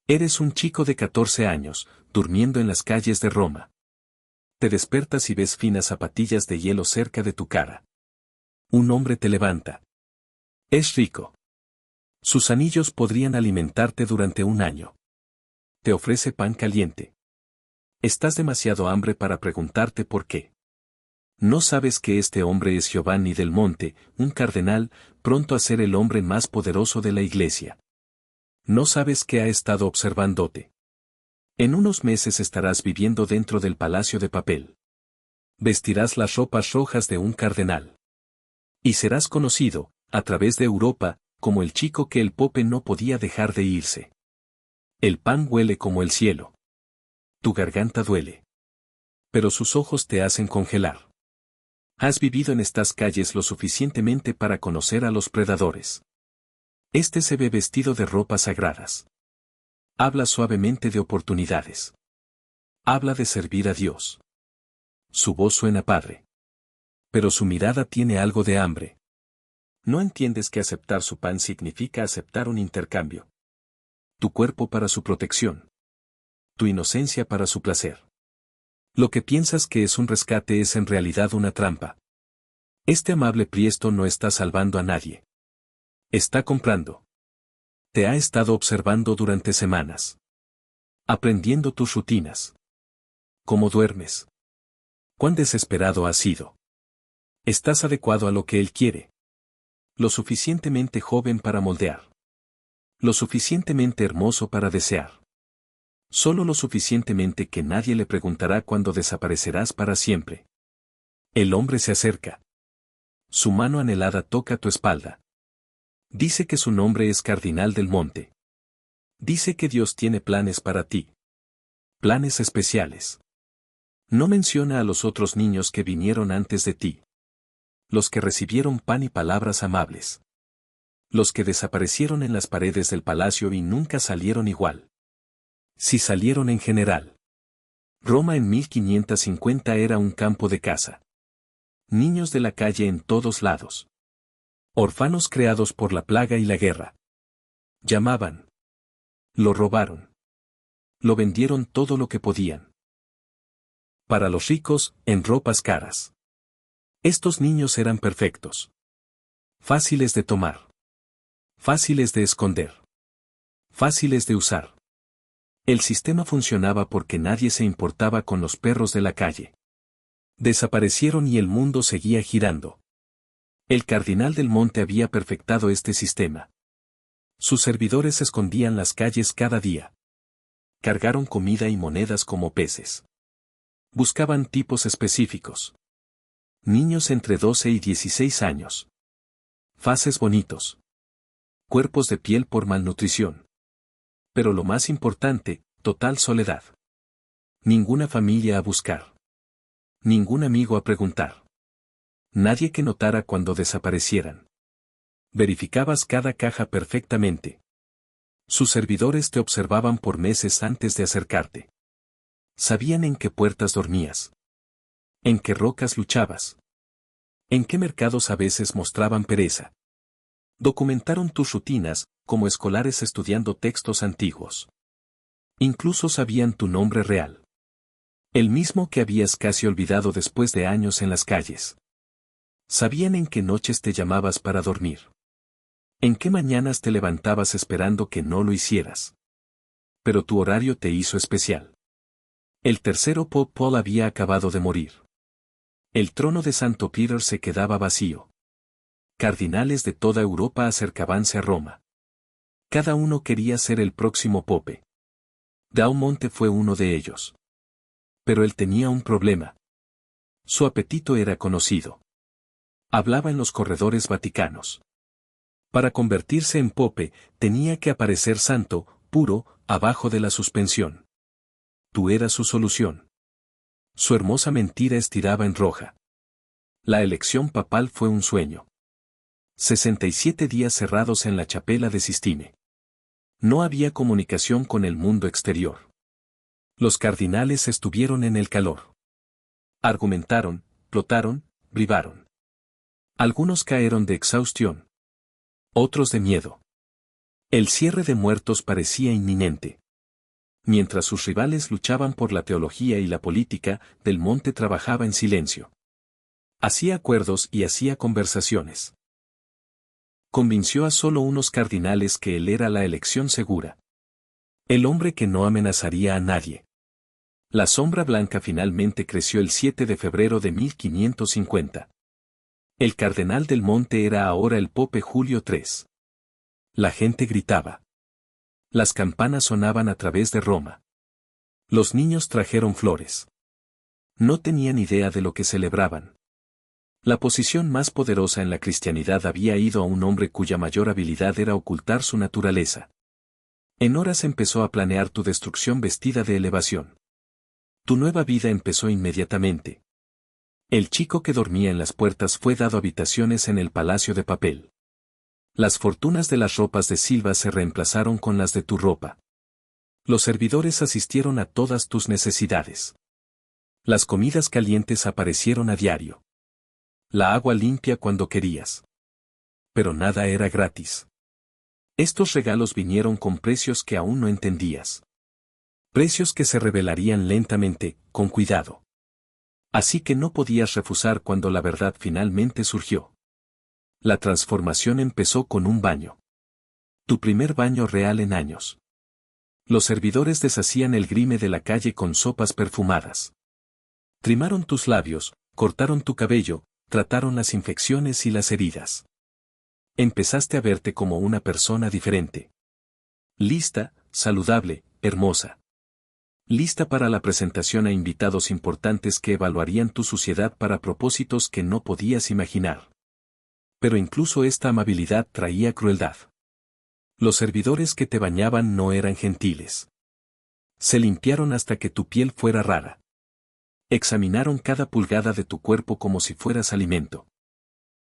Eres un chico de 14 años, durmiendo en las calles de Roma. Te despertas y ves finas zapatillas de hielo cerca de tu cara. Un hombre te levanta. Es rico. Sus anillos podrían alimentarte durante un año. Te ofrece pan caliente. Estás demasiado hambre para preguntarte por qué. No sabes que este hombre es Giovanni del Monte, un cardenal, pronto a ser el hombre más poderoso de la iglesia. No sabes que ha estado observándote. En unos meses estarás viviendo dentro del palacio de papel. Vestirás las ropas rojas de un cardenal. Y serás conocido, a través de Europa, como el chico que el pope no podía dejar de irse. El pan huele como el cielo. Tu garganta duele. Pero sus ojos te hacen congelar. Has vivido en estas calles lo suficientemente para conocer a los predadores. Este se ve vestido de ropas sagradas. Habla suavemente de oportunidades. Habla de servir a Dios. Su voz suena padre. Pero su mirada tiene algo de hambre. No entiendes que aceptar su pan significa aceptar un intercambio. Tu cuerpo para su protección. Tu inocencia para su placer. Lo que piensas que es un rescate es en realidad una trampa. Este amable Priesto no está salvando a nadie. Está comprando. Te ha estado observando durante semanas. Aprendiendo tus rutinas. ¿Cómo duermes? ¿Cuán desesperado has sido? Estás adecuado a lo que él quiere. Lo suficientemente joven para moldear. Lo suficientemente hermoso para desear. Solo lo suficientemente que nadie le preguntará cuándo desaparecerás para siempre. El hombre se acerca. Su mano anhelada toca tu espalda. Dice que su nombre es Cardinal del Monte. Dice que Dios tiene planes para ti. Planes especiales. No menciona a los otros niños que vinieron antes de ti. Los que recibieron pan y palabras amables. Los que desaparecieron en las paredes del palacio y nunca salieron igual. Si salieron en general. Roma en 1550 era un campo de caza. Niños de la calle en todos lados. Orfanos creados por la plaga y la guerra. Llamaban. Lo robaron. Lo vendieron todo lo que podían. Para los ricos, en ropas caras. Estos niños eran perfectos. Fáciles de tomar. Fáciles de esconder. Fáciles de usar. El sistema funcionaba porque nadie se importaba con los perros de la calle. Desaparecieron y el mundo seguía girando. El Cardinal del Monte había perfectado este sistema. Sus servidores escondían las calles cada día. Cargaron comida y monedas como peces. Buscaban tipos específicos. Niños entre 12 y 16 años. Faces bonitos. Cuerpos de piel por malnutrición. Pero lo más importante, total soledad. Ninguna familia a buscar. Ningún amigo a preguntar. Nadie que notara cuando desaparecieran. Verificabas cada caja perfectamente. Sus servidores te observaban por meses antes de acercarte. Sabían en qué puertas dormías. En qué rocas luchabas. En qué mercados a veces mostraban pereza. Documentaron tus rutinas, como escolares estudiando textos antiguos. Incluso sabían tu nombre real. El mismo que habías casi olvidado después de años en las calles. Sabían en qué noches te llamabas para dormir. En qué mañanas te levantabas esperando que no lo hicieras. Pero tu horario te hizo especial. El tercero Pope Paul había acabado de morir. El trono de Santo Peter se quedaba vacío. Cardinales de toda Europa acercabanse a Roma. Cada uno quería ser el próximo pope. Daumonte fue uno de ellos. Pero él tenía un problema. Su apetito era conocido. Hablaba en los corredores vaticanos. Para convertirse en pope, tenía que aparecer santo, puro, abajo de la suspensión. Tú eras su solución. Su hermosa mentira estiraba en roja. La elección papal fue un sueño. 67 días cerrados en la chapela de Sistine. No había comunicación con el mundo exterior. Los cardinales estuvieron en el calor. Argumentaron, plotaron, bribaron. Algunos cayeron de exhaustión. Otros de miedo. El cierre de muertos parecía inminente. Mientras sus rivales luchaban por la teología y la política, Del Monte trabajaba en silencio. Hacía acuerdos y hacía conversaciones. Convenció a solo unos cardinales que él era la elección segura. El hombre que no amenazaría a nadie. La sombra blanca finalmente creció el 7 de febrero de 1550. El cardenal Del Monte era ahora el Pope Julio III. La gente gritaba. Las campanas sonaban a través de Roma. Los niños trajeron flores. No tenían idea de lo que celebraban. La posición más poderosa en la cristianidad había ido a un hombre cuya mayor habilidad era ocultar su naturaleza. En horas empezó a planear tu destrucción vestida de elevación. Tu nueva vida empezó inmediatamente. El chico que dormía en las puertas fue dado habitaciones en el Palacio de Papel. Las fortunas de las ropas de Silva se reemplazaron con las de tu ropa. Los servidores asistieron a todas tus necesidades. Las comidas calientes aparecieron a diario. La agua limpia cuando querías. Pero nada era gratis. Estos regalos vinieron con precios que aún no entendías. Precios que se revelarían lentamente, con cuidado. Así que no podías refusar cuando la verdad finalmente surgió. La transformación empezó con un baño. Tu primer baño real en años. Los servidores deshacían el grime de la calle con sopas perfumadas. Trimaron tus labios, cortaron tu cabello, trataron las infecciones y las heridas. Empezaste a verte como una persona diferente. Lista, saludable, hermosa. Lista para la presentación a invitados importantes que evaluarían tu suciedad para propósitos que no podías imaginar. Pero incluso esta amabilidad traía crueldad. Los servidores que te bañaban no eran gentiles. Se limpiaron hasta que tu piel fuera rara. Examinaron cada pulgada de tu cuerpo como si fueras alimento.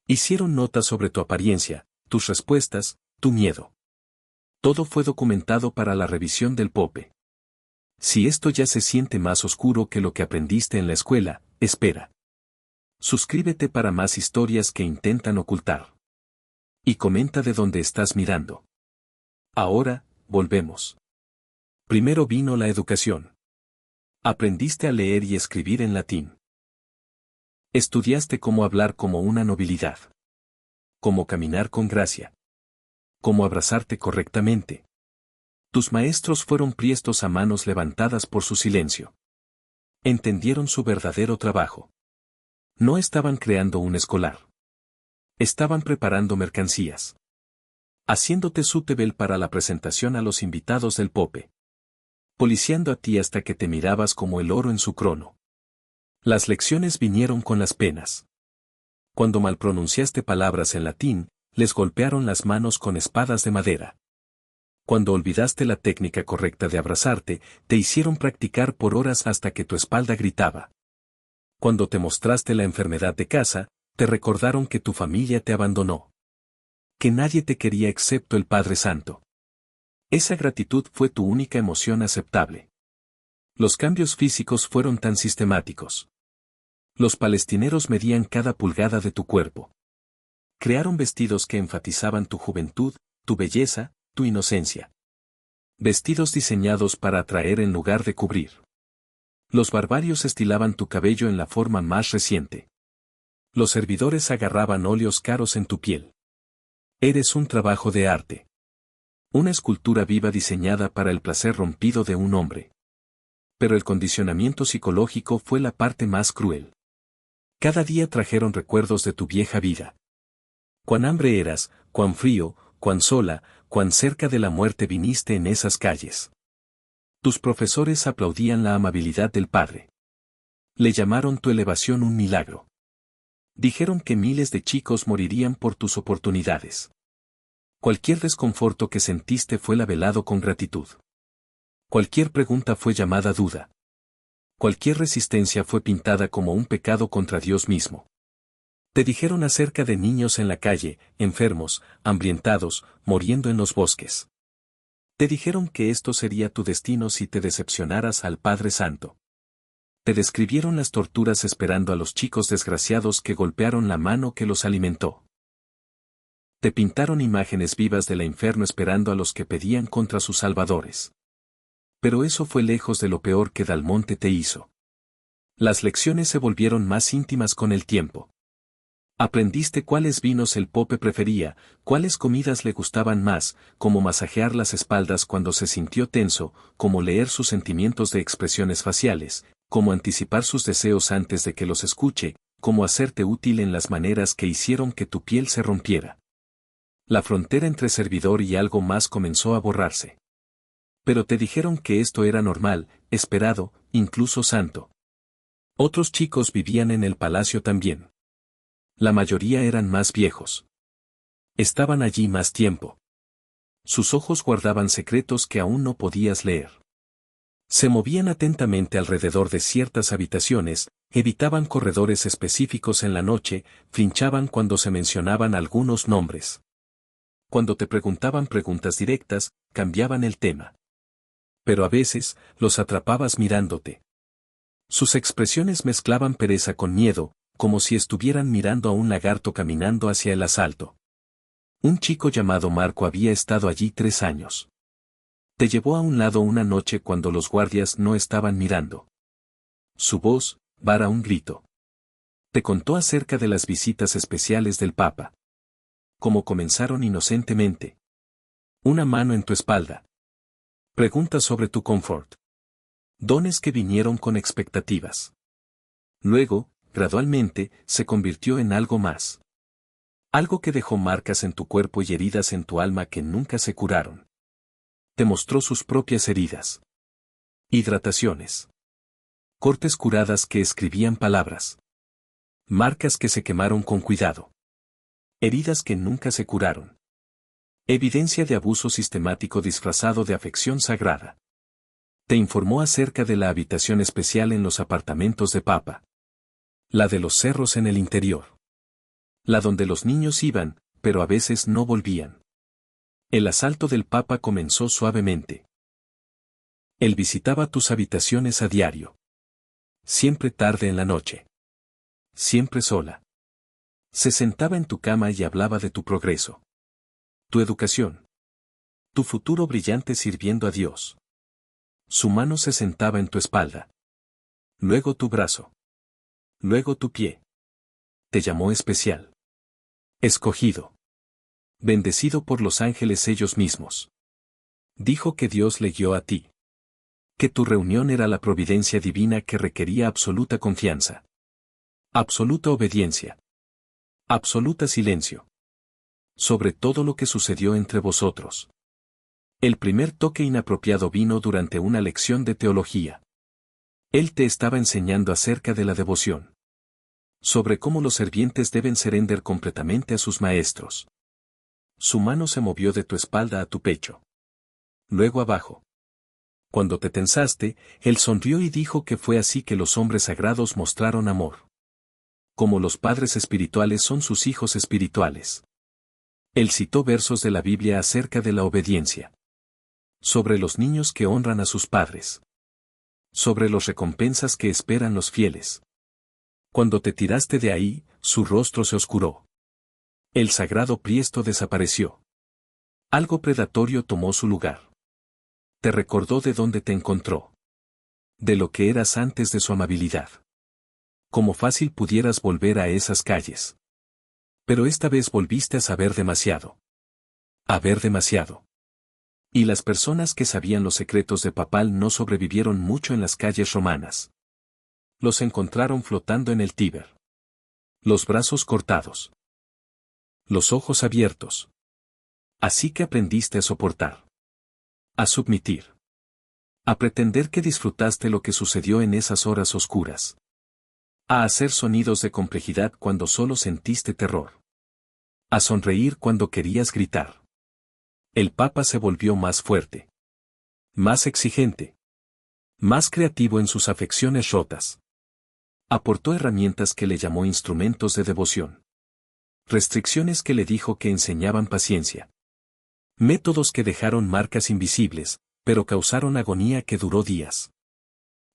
Hicieron notas sobre tu apariencia, tus respuestas, tu miedo. Todo fue documentado para la revisión del Pope. Si esto ya se siente más oscuro que lo que aprendiste en la escuela, espera. Suscríbete para más historias que intentan ocultar. Y comenta de dónde estás mirando. Ahora, volvemos. Primero vino la educación. Aprendiste a leer y escribir en latín. Estudiaste cómo hablar como una nobilidad. Cómo caminar con gracia. Cómo abrazarte correctamente. Tus maestros fueron priestos a manos levantadas por su silencio. Entendieron su verdadero trabajo. No estaban creando un escolar. Estaban preparando mercancías. Haciéndote sútebel para la presentación a los invitados del Pope. Policiando a ti hasta que te mirabas como el oro en su crono. Las lecciones vinieron con las penas. Cuando malpronunciaste palabras en latín, les golpearon las manos con espadas de madera. Cuando olvidaste la técnica correcta de abrazarte, te hicieron practicar por horas hasta que tu espalda gritaba. Cuando te mostraste la enfermedad de casa, te recordaron que tu familia te abandonó. Que nadie te quería excepto el Padre Santo. Esa gratitud fue tu única emoción aceptable. Los cambios físicos fueron tan sistemáticos. Los palestineros medían cada pulgada de tu cuerpo. Crearon vestidos que enfatizaban tu juventud, tu belleza, tu inocencia. Vestidos diseñados para atraer en lugar de cubrir. Los barbarios estilaban tu cabello en la forma más reciente. Los servidores agarraban óleos caros en tu piel. Eres un trabajo de arte. Una escultura viva diseñada para el placer rompido de un hombre. Pero el condicionamiento psicológico fue la parte más cruel. Cada día trajeron recuerdos de tu vieja vida. Cuán hambre eras, cuán frío, cuán sola, cuán cerca de la muerte viniste en esas calles. Tus profesores aplaudían la amabilidad del padre. Le llamaron tu elevación un milagro. Dijeron que miles de chicos morirían por tus oportunidades. Cualquier desconforto que sentiste fue labelado con gratitud. Cualquier pregunta fue llamada duda. Cualquier resistencia fue pintada como un pecado contra Dios mismo. Te dijeron acerca de niños en la calle, enfermos, hambrientados, muriendo en los bosques. Te dijeron que esto sería tu destino si te decepcionaras al Padre Santo. Te describieron las torturas esperando a los chicos desgraciados que golpearon la mano que los alimentó. Te pintaron imágenes vivas del infierno esperando a los que pedían contra sus salvadores. Pero eso fue lejos de lo peor que Dalmonte te hizo. Las lecciones se volvieron más íntimas con el tiempo. Aprendiste cuáles vinos el Pope prefería, cuáles comidas le gustaban más, cómo masajear las espaldas cuando se sintió tenso, cómo leer sus sentimientos de expresiones faciales, cómo anticipar sus deseos antes de que los escuche, cómo hacerte útil en las maneras que hicieron que tu piel se rompiera. La frontera entre servidor y algo más comenzó a borrarse. Pero te dijeron que esto era normal, esperado, incluso santo. Otros chicos vivían en el palacio también. La mayoría eran más viejos. Estaban allí más tiempo. Sus ojos guardaban secretos que aún no podías leer. Se movían atentamente alrededor de ciertas habitaciones, evitaban corredores específicos en la noche, flinchaban cuando se mencionaban algunos nombres. Cuando te preguntaban preguntas directas, cambiaban el tema. Pero a veces, los atrapabas mirándote. Sus expresiones mezclaban pereza con miedo, como si estuvieran mirando a un lagarto caminando hacia el asalto. Un chico llamado Marco había estado allí 3 años. Te llevó a un lado una noche cuando los guardias no estaban mirando. Su voz, vara un grito. Te contó acerca de las visitas especiales del Papa. Cómo comenzaron inocentemente. Una mano en tu espalda. Preguntas sobre tu confort. Dones que vinieron con expectativas. Luego, gradualmente, se convirtió en algo más. Algo que dejó marcas en tu cuerpo y heridas en tu alma que nunca se curaron. Te mostró sus propias heridas. Hidrataciones. Cortes curadas que escribían palabras. Marcas que se quemaron con cuidado. Heridas que nunca se curaron. Evidencia de abuso sistemático disfrazado de afección sagrada. Te informó acerca de la habitación especial en los apartamentos de Papa. La de los cerros en el interior. La donde los niños iban, pero a veces no volvían. El asalto del Papa comenzó suavemente. Él visitaba tus habitaciones a diario. Siempre tarde en la noche. Siempre sola. Se sentaba en tu cama y hablaba de tu progreso. Tu educación. Tu futuro brillante sirviendo a Dios. Su mano se sentaba en tu espalda. Luego tu brazo. Luego tu pie. Te llamó especial. Escogido. Bendecido por los ángeles ellos mismos. Dijo que Dios le guió a ti. Que tu reunión era la providencia divina que requería absoluta confianza. Absoluta obediencia. Absoluta silencio. Sobre todo lo que sucedió entre vosotros. El primer toque inapropiado vino durante una lección de teología. Él te estaba enseñando acerca de la devoción. Sobre cómo los servientes deben surrender completamente a sus maestros. Su mano se movió de tu espalda a tu pecho. Luego abajo. Cuando te tensaste, él sonrió y dijo que fue así que los hombres sagrados mostraron amor. Como los padres espirituales son sus hijos espirituales. Él citó versos de la Biblia acerca de la obediencia. Sobre los niños que honran a sus padres. Sobre las recompensas que esperan los fieles. Cuando te tiraste de ahí, su rostro se oscuró. El sagrado Priesto desapareció. Algo predatorio tomó su lugar. Te recordó de dónde te encontró. De lo que eras antes de su amabilidad. Cómo fácil pudieras volver a esas calles. Pero esta vez volviste a saber demasiado. A ver demasiado. Y las personas que sabían los secretos de Papal no sobrevivieron mucho en las calles romanas. Los encontraron flotando en el Tíber. Los brazos cortados. Los ojos abiertos. Así que aprendiste a soportar. A submitir. A pretender que disfrutaste lo que sucedió en esas horas oscuras. A hacer sonidos de complejidad cuando solo sentiste terror. A sonreír cuando querías gritar. El Papa se volvió más fuerte. Más exigente. Más creativo en sus afecciones rotas. Aportó herramientas que le llamó instrumentos de devoción. Restricciones que le dijo que enseñaban paciencia. Métodos que dejaron marcas invisibles, pero causaron agonía que duró días.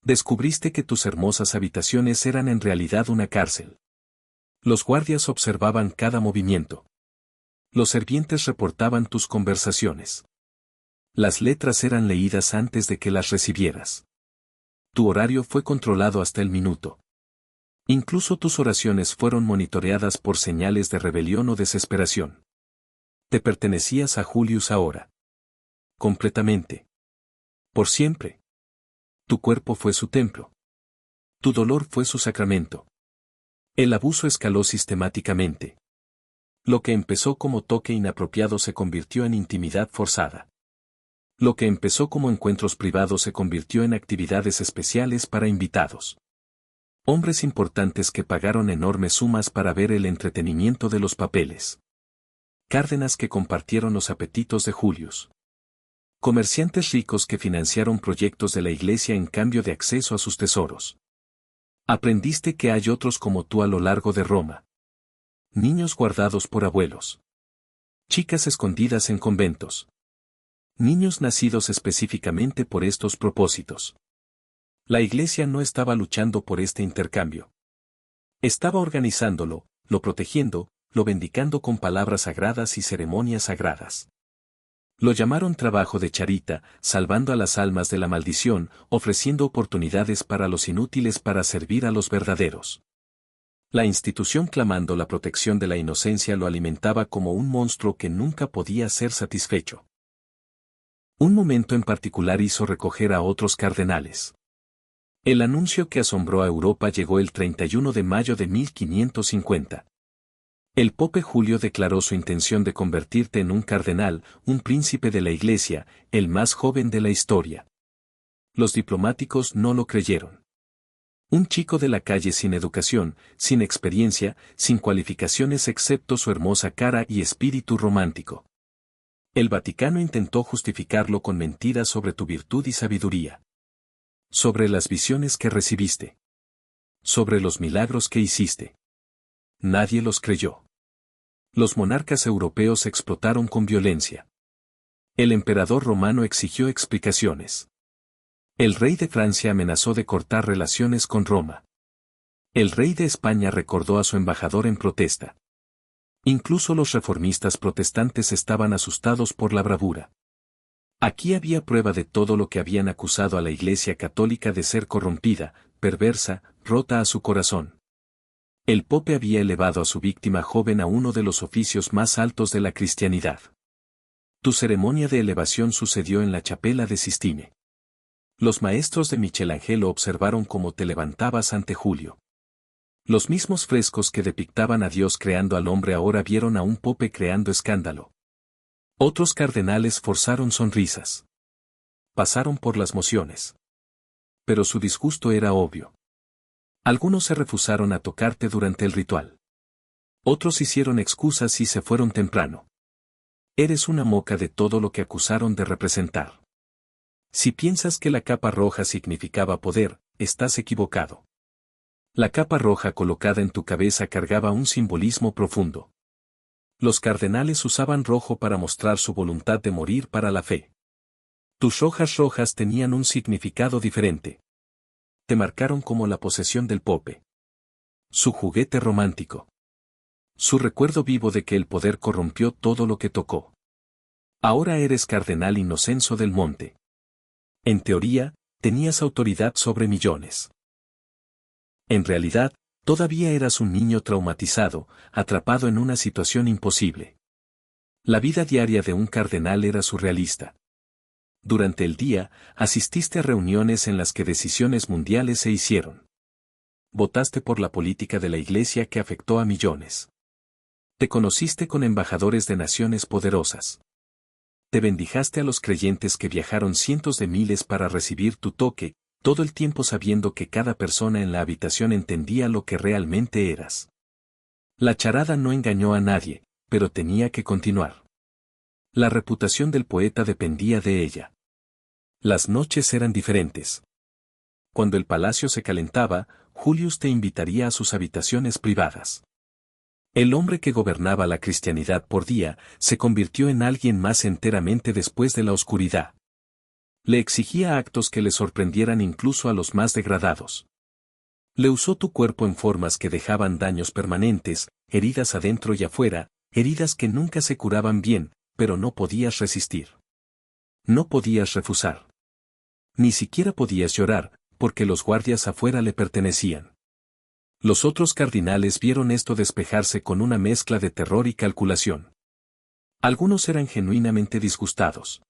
Descubriste que tus hermosas habitaciones eran en realidad una cárcel. Los guardias observaban cada movimiento. Los servientes reportaban tus conversaciones. Las letras eran leídas antes de que las recibieras. Tu horario fue controlado hasta el minuto. Incluso tus oraciones fueron monitoreadas por señales de rebelión o desesperación. Te pertenecías a Julius ahora. Completamente. Por siempre. Tu cuerpo fue su templo. Tu dolor fue su sacramento. El abuso escaló sistemáticamente. Lo que empezó como toque inapropiado se convirtió en intimidad forzada. Lo que empezó como encuentros privados se convirtió en actividades especiales para invitados. Hombres importantes que pagaron enormes sumas para ver el entretenimiento de los papeles. Cárdenas que compartieron los apetitos de Julius. Comerciantes ricos que financiaron proyectos de la iglesia en cambio de acceso a sus tesoros. Aprendiste que hay otros como tú a lo largo de Roma. Niños guardados por abuelos. Chicas escondidas en conventos. Niños nacidos específicamente por estos propósitos. La iglesia no estaba luchando por este intercambio. Estaba organizándolo, lo protegiendo, lo bendicando con palabras sagradas y ceremonias sagradas. Lo llamaron trabajo de charita, salvando a las almas de la maldición, ofreciendo oportunidades para los inútiles para servir a los verdaderos. La institución clamando la protección de la inocencia lo alimentaba como un monstruo que nunca podía ser satisfecho. Un momento en particular hizo recoger a otros cardenales. El anuncio que asombró a Europa llegó el 31 de mayo de 1550. El Pope Julio declaró su intención de convertirte en un cardenal, un príncipe de la Iglesia, el más joven de la historia. Los diplomáticos no lo creyeron. Un chico de la calle sin educación, sin experiencia, sin cualificaciones excepto su hermosa cara y espíritu romántico. El Vaticano intentó justificarlo con mentiras sobre tu virtud y sabiduría. Sobre las visiones que recibiste. Sobre los milagros que hiciste. Nadie los creyó. Los monarcas europeos explotaron con violencia. El emperador romano exigió explicaciones. El rey de Francia amenazó de cortar relaciones con Roma. El rey de España recordó a su embajador en protesta. Incluso los reformistas protestantes estaban asustados por la bravura. Aquí había prueba de todo lo que habían acusado a la Iglesia católica de ser corrompida, perversa, rota a su corazón. El Pope había elevado a su víctima joven a uno de los oficios más altos de la cristianidad. Tu ceremonia de elevación sucedió en la Chapela de Sistine. Los maestros de Michelangelo observaron cómo te levantabas ante Julio. Los mismos frescos que depictaban a Dios creando al hombre ahora vieron a un Pope creando escándalo. Otros cardenales forzaron sonrisas. Pasaron por las mociones. Pero su disgusto era obvio. Algunos se rehusaron a tocarte durante el ritual. Otros hicieron excusas y se fueron temprano. Eres una moca de todo lo que acusaron de representar. Si piensas que la capa roja significaba poder, estás equivocado. La capa roja colocada en tu cabeza cargaba un simbolismo profundo. Los cardenales usaban rojo para mostrar su voluntad de morir para la fe. Tus rojas tenían un significado diferente. Te marcaron como la posesión del Pope. Su juguete romántico. Su recuerdo vivo de que el poder corrompió todo lo que tocó. Ahora eres cardenal Inocencio del Monte. En teoría, tenías autoridad sobre millones. En realidad, todavía eras un niño traumatizado, atrapado en una situación imposible. La vida diaria de un cardenal era surrealista. Durante el día, asististe a reuniones en las que decisiones mundiales se hicieron. Votaste por la política de la Iglesia que afectó a millones. Te conociste con embajadores de naciones poderosas. Te bendijaste a los creyentes que viajaron cientos de miles para recibir tu toque, todo el tiempo sabiendo que cada persona en la habitación entendía lo que realmente eras. La charada no engañó a nadie, pero tenía que continuar. La reputación del poeta dependía de ella. Las noches eran diferentes. Cuando el palacio se calentaba, Julius te invitaría a sus habitaciones privadas. El hombre que gobernaba la cristianidad por día, se convirtió en alguien más enteramente después de la oscuridad. Le exigía actos que le sorprendieran incluso a los más degradados. Le usó tu cuerpo en formas que dejaban daños permanentes, heridas adentro y afuera, heridas que nunca se curaban bien, pero no podías resistir. No podías refusar. Ni siquiera podías llorar, porque los guardias afuera le pertenecían. Los otros cardinales vieron esto despejarse con una mezcla de terror y calculación. Algunos eran genuinamente disgustados.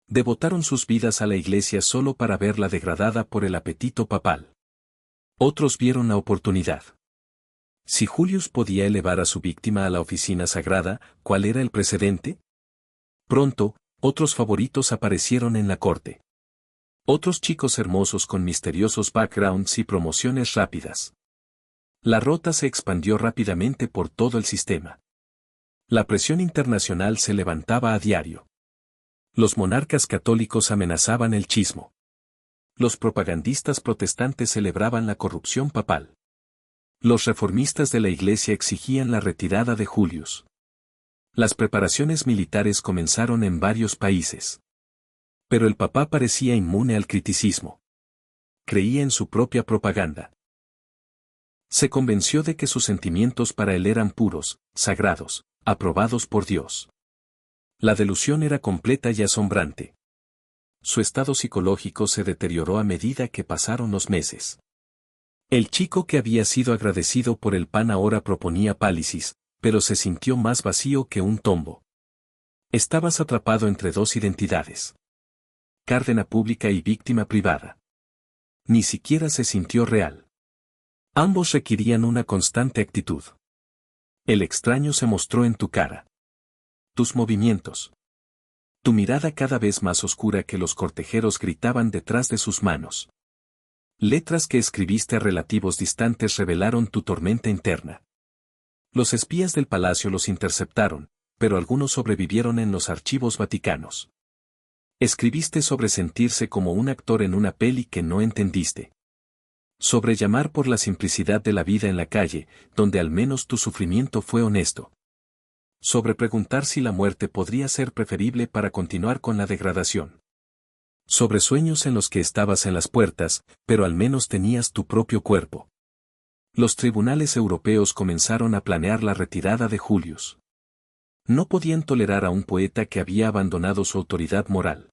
Devotaron sus vidas a la iglesia solo para verla degradada por el apetito papal. Otros vieron la oportunidad. Si Julius podía elevar a su víctima a la oficina sagrada, ¿cuál era el precedente? Pronto, otros favoritos aparecieron en la corte. Otros chicos hermosos con misteriosos backgrounds y promociones rápidas. La rota se expandió rápidamente por todo el sistema. La presión internacional se levantaba a diario. Los monarcas católicos amenazaban el schismo. Los propagandistas protestantes celebraban la corrupción papal. Los reformistas de la Iglesia exigían la retirada de Julius. Las preparaciones militares comenzaron en varios países. Pero el papá parecía inmune al criticismo. Creía en su propia propaganda. Se convenció de que sus sentimientos para él eran puros, sagrados, aprobados por Dios. La delusión era completa y asombrante. Su estado psicológico se deterioró a medida que pasaron los meses. El chico que había sido agradecido por el pan ahora proponía pálisis, pero se sintió más vacío que un tombo. Estabas atrapado entre dos identidades. Cárdena pública y víctima privada. Ni siquiera se sintió real. Ambos requerían una constante actitud. El extraño se mostró en tu cara. Tus movimientos. Tu mirada cada vez más oscura que los cortejeros gritaban detrás de sus manos. Letras que escribiste a relativos distantes revelaron tu tormenta interna. Los espías del palacio los interceptaron, pero algunos sobrevivieron en los archivos vaticanos. Escribiste sobre sentirse como un actor en una peli que no entendiste. Sobre llamar por la simplicidad de la vida en la calle, donde al menos tu sufrimiento fue honesto. Sobre preguntar si la muerte podría ser preferible para continuar con la degradación. Sobre sueños en los que estabas en las puertas, pero al menos tenías tu propio cuerpo. Los tribunales europeos comenzaron a planear la retirada de Julius. No podían tolerar a un poeta que había abandonado su autoridad moral.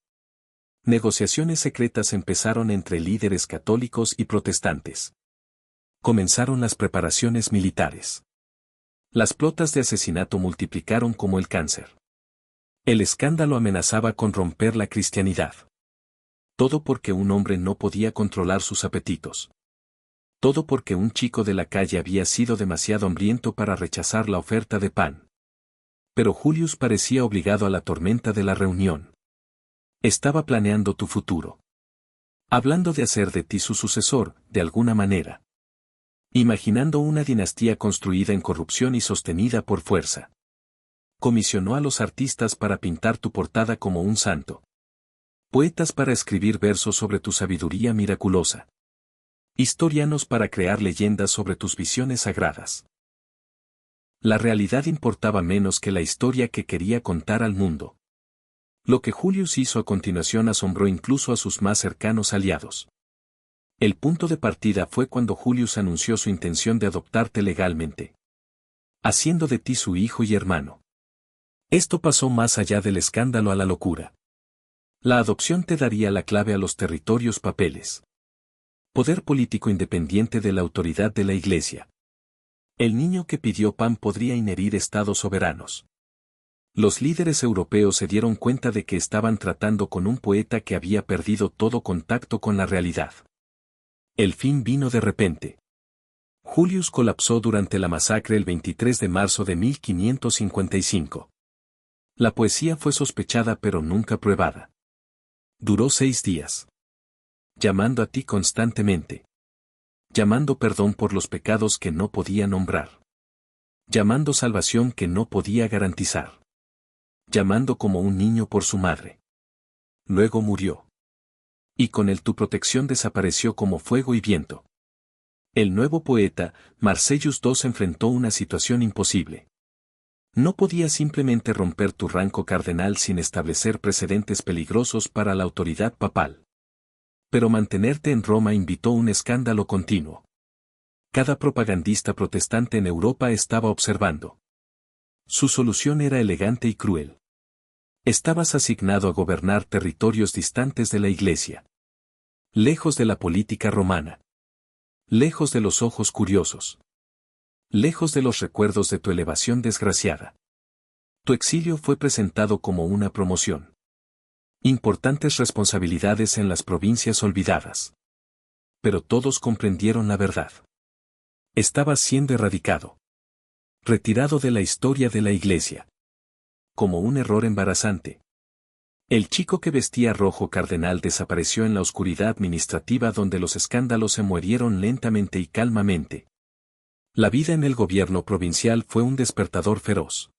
Negociaciones secretas empezaron entre líderes católicos y protestantes. Comenzaron las preparaciones militares. Las plotas de asesinato multiplicaron como el cáncer. El escándalo amenazaba con romper la cristianidad. Todo porque un hombre no podía controlar sus apetitos. Todo porque un chico de la calle había sido demasiado hambriento para rechazar la oferta de pan. Pero Julius parecía obligado a la tormenta de la reunión. Estaba planeando tu futuro. Hablando de hacer de ti su sucesor, de alguna manera. Imaginando una dinastía construida en corrupción y sostenida por fuerza. Comisionó a los artistas para pintar tu portada como un santo. Poetas para escribir versos sobre tu sabiduría miraculosa. Historianos para crear leyendas sobre tus visiones sagradas. La realidad importaba menos que la historia que quería contar al mundo. Lo que Julius hizo a continuación asombró incluso a sus más cercanos aliados. El punto de partida fue cuando Julius anunció su intención de adoptarte legalmente. Haciendo de ti su hijo y hermano. Esto pasó más allá del escándalo a la locura. La adopción te daría la clave a los territorios papeles. Poder político independiente de la autoridad de la Iglesia. El niño que pidió pan podría inherir estados soberanos. Los líderes europeos se dieron cuenta de que estaban tratando con un poeta que había perdido todo contacto con la realidad. El fin vino de repente. Julius colapsó durante la masacre el 23 de marzo de 1555. La poesía fue sospechada pero nunca probada. Duró 6 días. Llamando a ti constantemente. Llamando perdón por los pecados que no podía nombrar. Llamando salvación que no podía garantizar. Llamando como un niño por su madre. Luego murió. Y con él tu protección desapareció como fuego y viento. El nuevo poeta, Marcellus II, enfrentó una situación imposible. No podía simplemente romper tu rango cardenal sin establecer precedentes peligrosos para la autoridad papal. Pero mantenerte en Roma invitó un escándalo continuo. Cada propagandista protestante en Europa estaba observando. Su solución era elegante y cruel. Estabas asignado a gobernar territorios distantes de la Iglesia. Lejos de la política romana. Lejos de los ojos curiosos. Lejos de los recuerdos de tu elevación desgraciada. Tu exilio fue presentado como una promoción. Importantes responsabilidades en las provincias olvidadas. Pero todos comprendieron la verdad. Estabas siendo erradicado. Retirado de la historia de la Iglesia. Como un error embarazante. El chico que vestía rojo cardenal desapareció en la oscuridad administrativa donde los escándalos se murieron lentamente y calmamente. La vida en el gobierno provincial fue un despertador feroz.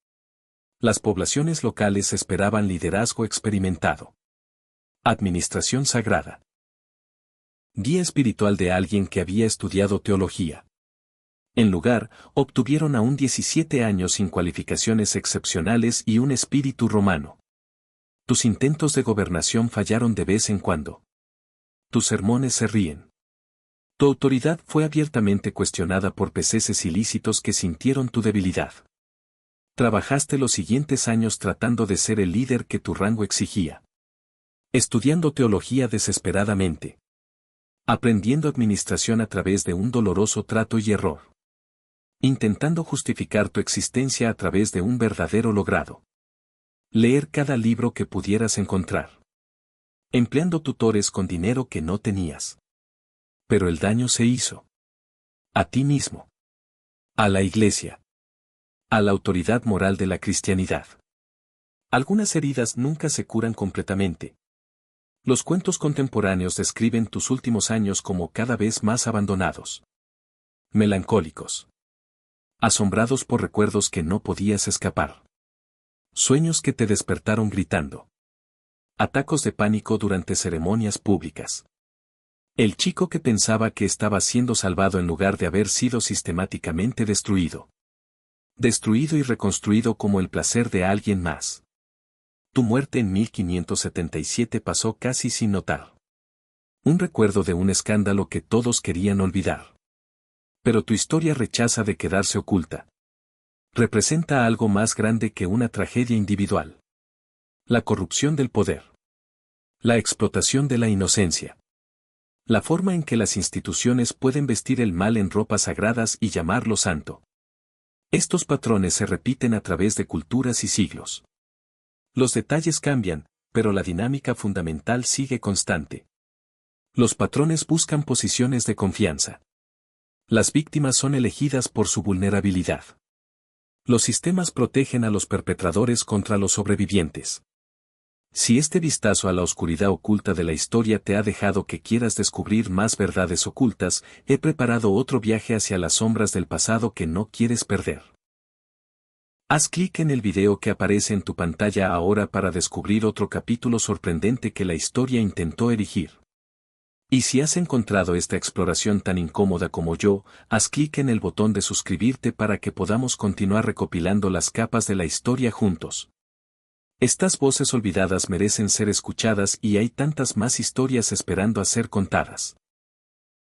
Las poblaciones locales esperaban liderazgo experimentado. Administración sagrada. Guía espiritual de alguien que había estudiado teología. En lugar, obtuvieron aún 17 años sin cualificaciones excepcionales y un espíritu romano. Tus intentos de gobernación fallaron de vez en cuando. Tus sermones se ríen. Tu autoridad fue abiertamente cuestionada por peces ilícitos que sintieron tu debilidad. Trabajaste los siguientes años tratando de ser el líder que tu rango exigía. Estudiando teología desesperadamente. Aprendiendo administración a través de un doloroso trato y error. Intentando justificar tu existencia a través de un verdadero logrado. Leer cada libro que pudieras encontrar. Empleando tutores con dinero que no tenías. Pero el daño se hizo. A ti mismo. A la Iglesia. A la autoridad moral de la cristianidad. Algunas heridas nunca se curan completamente. Los cuentos contemporáneos describen tus últimos años como cada vez más abandonados. Melancólicos. Asombrados por recuerdos que no podías escapar. Sueños que te despertaron gritando. Atacos de pánico durante ceremonias públicas. El chico que pensaba que estaba siendo salvado en lugar de haber sido sistemáticamente destruido. Destruido y reconstruido como el placer de alguien más. Tu muerte en 1577 pasó casi sin notar. Un recuerdo de un escándalo que todos querían olvidar. Pero tu historia rechaza de quedarse oculta. Representa algo más grande que una tragedia individual. La corrupción del poder. La explotación de la inocencia. La forma en que las instituciones pueden vestir el mal en ropas sagradas y llamarlo santo. Estos patrones se repiten a través de culturas y siglos. Los detalles cambian, pero la dinámica fundamental sigue constante. Los patrones buscan posiciones de confianza. Las víctimas son elegidas por su vulnerabilidad. Los sistemas protegen a los perpetradores contra los sobrevivientes. Si este vistazo a la oscuridad oculta de la historia te ha dejado que quieras descubrir más verdades ocultas, he preparado otro viaje hacia las sombras del pasado que no quieres perder. Haz clic en el video que aparece en tu pantalla ahora para descubrir otro capítulo sorprendente que la historia intentó erigir. Y si has encontrado esta exploración tan incómoda como yo, haz clic en el botón de suscribirte para que podamos continuar recopilando las capas de la historia juntos. Estas voces olvidadas merecen ser escuchadas y hay tantas más historias esperando a ser contadas.